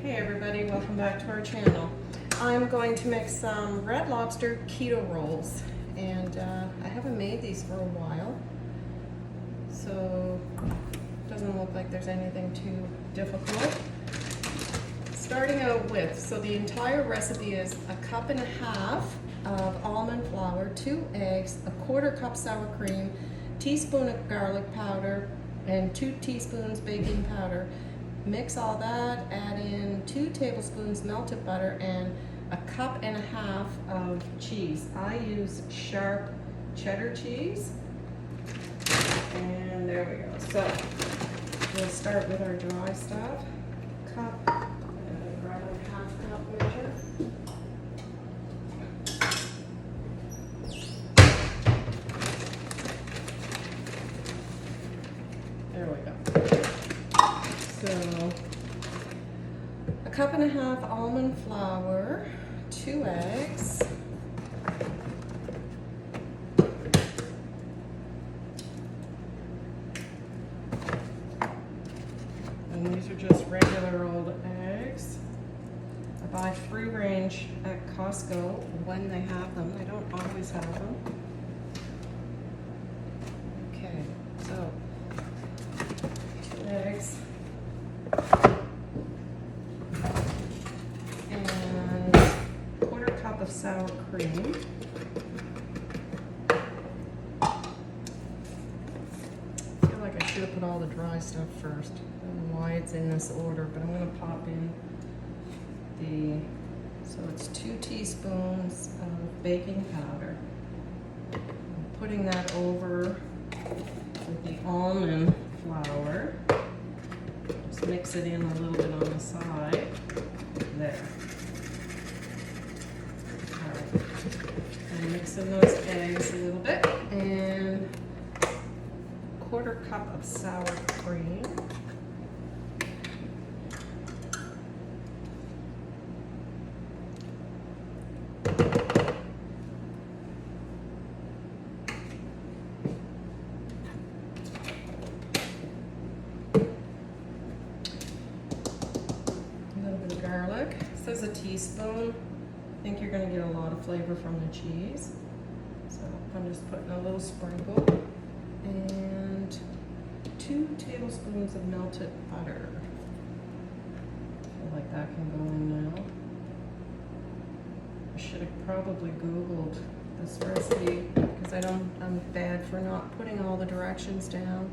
Hey everybody, welcome back to our channel. I'm going to make some red lobster keto rolls, and I haven't made these for a while, so it doesn't look like there's anything too difficult. Starting out with, so the entire recipe is 1.5 cups of almond flour, 2 eggs, 1/4 cup sour cream, teaspoon of garlic powder, and 2 teaspoons baking powder. Mix all that, add in 2 tablespoons melted butter and 1.5 cups of cheese. I use sharp cheddar cheese. And there we go. So we'll start with our dry stuff. Cup, and grab a 1/2 cup measure. There we go. So, 1.5 cups almond flour, 2 eggs, and these are just regular old eggs. I buy free range at Costco when they have them. They don't always have them. Okay, so 2 eggs. And 1/4 cup of sour cream. I feel like I should have put all the dry stuff first. I don't know why it's in this order, but I'm going to pop in so it's 2 teaspoons of baking powder. I'm putting that over with the almond flour. Just mix it in a little bit on the side. There. All right. And mix in those eggs a little bit. And 1/4 cup of sour cream. Garlic. It says a teaspoon. I think you're going to get a lot of flavor from the cheese. So I'm just putting a little sprinkle. And 2 tablespoons of melted butter. I feel like that can go in now. I should have probably Googled this recipe because I'm bad for not putting all the directions down.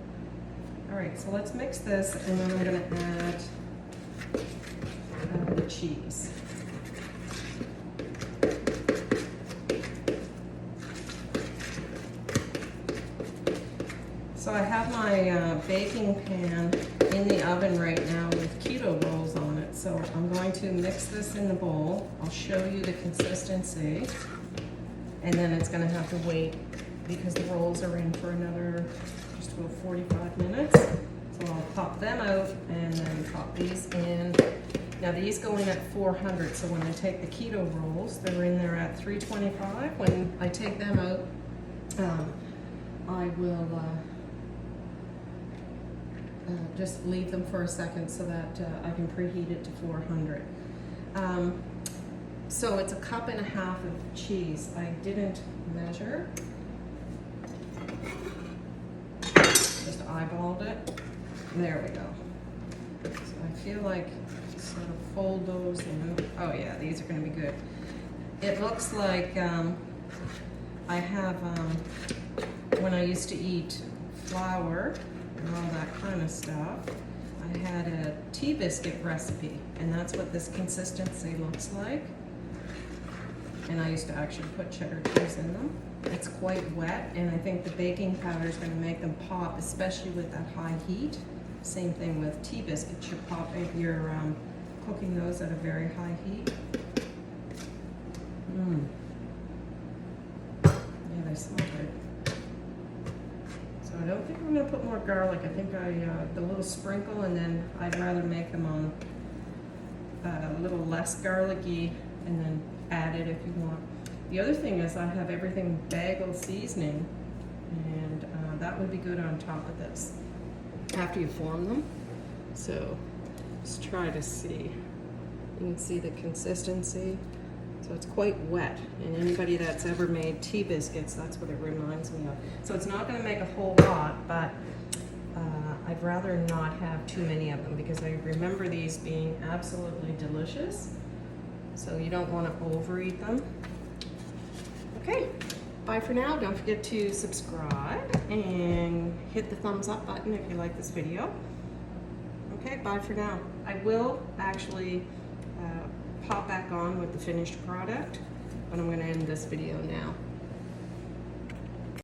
Alright, so let's mix this, and then I'm going to add the cheese. So I have my baking pan in the oven right now with keto rolls on it. So I'm going to mix this in the bowl. I'll show you the consistency. And then it's going to have to wait because the rolls are in for another just about 45 minutes. So I'll pop them out and then pop these in. Now these go in at 400, so when I take the keto rolls, they're in there at 325. When I take them out, I will just leave them for a second so that I can preheat it to 400. So it's 1.5 cups of cheese. I didn't measure, just eyeballed it. There we go. So I feel like sort of fold those in. Oh yeah, these are going to be good. It looks like I have, when I used to eat flour and all that kind of stuff, I had a tea biscuit recipe, and that's what this consistency looks like. And I used to actually put cheddar cheese in them. It's quite wet, and I think the baking powder is going to make them pop, especially with that high heat. Same thing with tea biscuits. You're cooking those at a very high heat. Yeah, they smell good. So I don't think I'm going to put more garlic. I think the little sprinkle, and then I'd rather make them on a little less garlicky, and then add it if you want. The other thing is I have everything bagel seasoning, and that would be good on top of this after you form them. So let's try to see. You can see the consistency. So it's quite wet, and anybody that's ever made tea biscuits, that's what it reminds me of. So it's not going to make a whole lot, but I'd rather not have too many of them because I remember these being absolutely delicious. So you don't want to overeat them. Okay, bye for now. Don't forget to subscribe and hit the thumbs up button if you like this video. Okay, bye for now. I will actually pop back on with the finished product, but I'm going to end this video now.